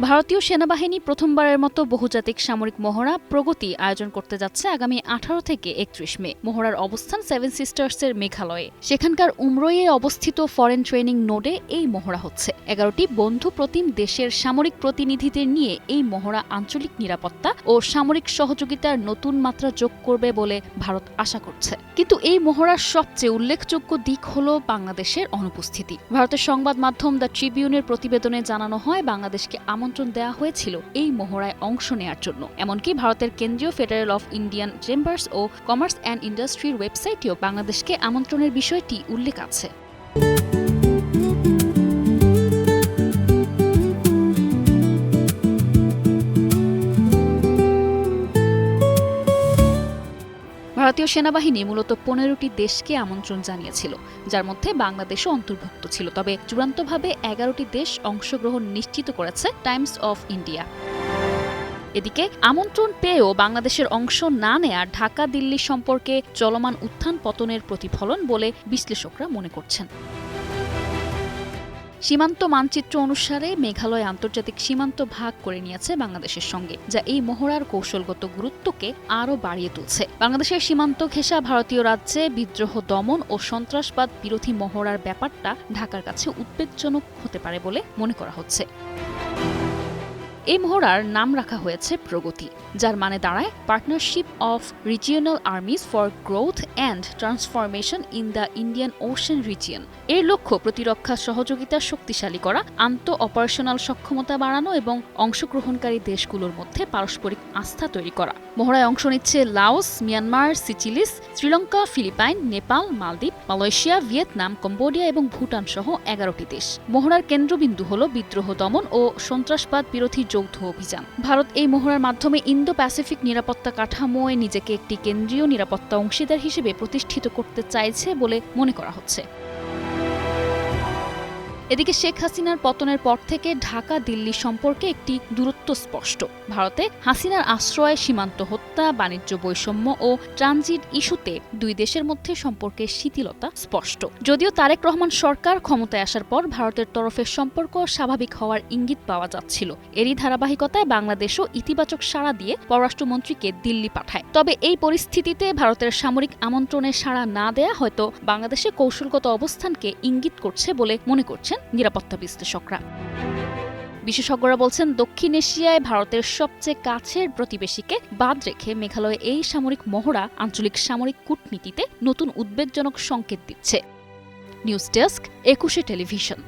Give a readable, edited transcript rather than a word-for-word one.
ভারতীয় সেনাবাহিনী প্রথমবারের মতো বহুজাতিক সামরিক মহড়া প্রগতি আয়োজন করতে যাচ্ছে আগামী 18 থেকে 31 মে। মহড়ার অবস্থান সেভেন সিস্টার্সের মেঘালয়ে। সেখানকার উমরইয়ে অবস্থিত ফরেন ট্রেনিং নোডে এই মহড়া হচ্ছে। 11টি বন্ধু প্রতিম দেশের সামরিক প্রতিনিধিদের নিয়ে এই মহড়া আঞ্চলিক নিরাপত্তা ও সামরিক সহযোগিতার নতুন মাত্রা যোগ করবে বলে ভারত আশা করছে। কিন্তু এই মহড়ার সবচেয়ে উল্লেখযোগ্য দিক হল বাংলাদেশের অনুপস্থিতি। ভারতের সংবাদ মাধ্যম দ্য ট্রিবিউনের প্রতিবেদনে জানানো হয়, বাংলাদেশকে আমন্ত্রণ দেওয়া হয়েছিল এই মহড়ায় অংশ নেয়ার জন্য। এমনকি ভারতের কেন্দ্রীয় ফেডারেল অফ ইন্ডিয়ান চেম্বার্স ও কমার্স অ্যান্ড ইন্ডাস্ট্রির ওয়েবসাইটেও বাংলাদেশকে আমন্ত্রণের বিষয়টি উল্লেখ আছে। ভারতীয় সেনাবাহিনী মূলত 15টি দেশকে আমন্ত্রণ জানিয়েছিল, যার মধ্যে বাংলাদেশও অন্তর্ভুক্ত ছিল। তবে চূড়ান্তভাবে 11টি দেশ অংশগ্রহণ নিশ্চিত করেছে টাইমস অফ ইন্ডিয়া। এদিকে আমন্ত্রণ পেয়েও বাংলাদেশের অংশ না নেয়া ঢাকা দিল্লি সম্পর্কে চলমান উত্থান পতনের প্রতিফলন বলে বিশ্লেষকরা মনে করছেন। সীমান্ত মানচিত্র অনুসারে মেঘালয় আন্তর্জাতিক সীমান্ত ভাগ করে নিয়েছে বাংলাদেশের সঙ্গে, যা এই মহড়ার কৌশলগত গুরুত্বকে আরও বাড়িয়ে তুলছে। বাংলাদেশের সীমান্ত ঘেঁষা ভারতীয় রাজ্যে বিদ্রোহ দমন ও সন্ত্রাসবাদ বিরোধী মহড়ার ব্যাপারটা ঢাকার কাছে উদ্বেগজনক হতে পারে বলে মনে করা হচ্ছে। এই মহড়ার নাম রাখা হয়েছে প্রগতি, যার মানে দাঁড়ায় partnership of regional army's for growth and transformation in the Indian ocean region. এর লক্ষ্য প্রতিরক্ষা সহযোগিতা শক্তিশালী করা, আন্তঃ-অপারেশনাল সক্ষমতা বাড়ানো এবং অংশগ্রহণকারী দেশগুলোর মধ্যে পারস্পরিক আস্থা তৈরি করা। মহড়ায় অংশ নিচ্ছে Laos, Myanmar, Seychelles, Sri Lanka, Philippines, Nepal, মালদ্বীপ, মালয়েশিয়া, ভিয়েতনাম, কম্বোডিয়া এবং ভুটান সহ 11টি দেশ। মহড়ার কেন্দ্রবিন্দু হল বিদ্রোহ দমন ও সন্ত্রাসবাদ বিরোধী যৌথ অভিযান। ভারত এই মহড়ার মাধ্যমে ইন্দো প্যাসিফিক নিরাপত্তা কাঠামোয় নিজেকে একটি কেন্দ্রীয় নিরাপত্তা অংশীদার হিসেবে প্রতিষ্ঠিত করতে চাইছে বলে মনে করা হচ্ছে। এদিকে শেখ হাসিনার পতনের পর থেকে ঢাকা দিল্লি সম্পর্কে একটি দূরত্ব স্পষ্ট। ভারতে হাসিনার আশ্রয়ে সীমান্ত হত্যা, বাণিজ্য বৈষম্য ও ট্রানজিট ইস্যুতে দুই দেশের মধ্যে সম্পর্কের শিথিলতা স্পষ্ট। যদিও তারেক রহমান সরকার ক্ষমতায় আসার পর ভারতের তরফের সম্পর্ক স্বাভাবিক হওয়ার ইঙ্গিত পাওয়া যাচ্ছিল। এরই ধারাবাহিকতায় বাংলাদেশও ইতিবাচক সাড়া দিয়ে পররাষ্ট্রমন্ত্রীকে দিল্লি পাঠায়। তবে এই পরিস্থিতিতে ভারতের সামরিক আমন্ত্রণে সাড়া না দেয়া হয়তো বাংলাদেশের কৌশলগত অবস্থানকে ইঙ্গিত করছে বলে মনে করছেন নিরাপত্তা বিশ্লেষকরা। বিশেষজ্ঞরা বলছেন, দক্ষিণ এশিয়ায় ভারতের সবচেয়ে কাছের প্রতিবেশীকে বাদ রেখে মেঘালয়ে এই সামরিক মহড়া আঞ্চলিক সামরিক কূটনীতিতে নতুন উদ্বেগজনক সংকেত দিচ্ছে। News desk, 21 television.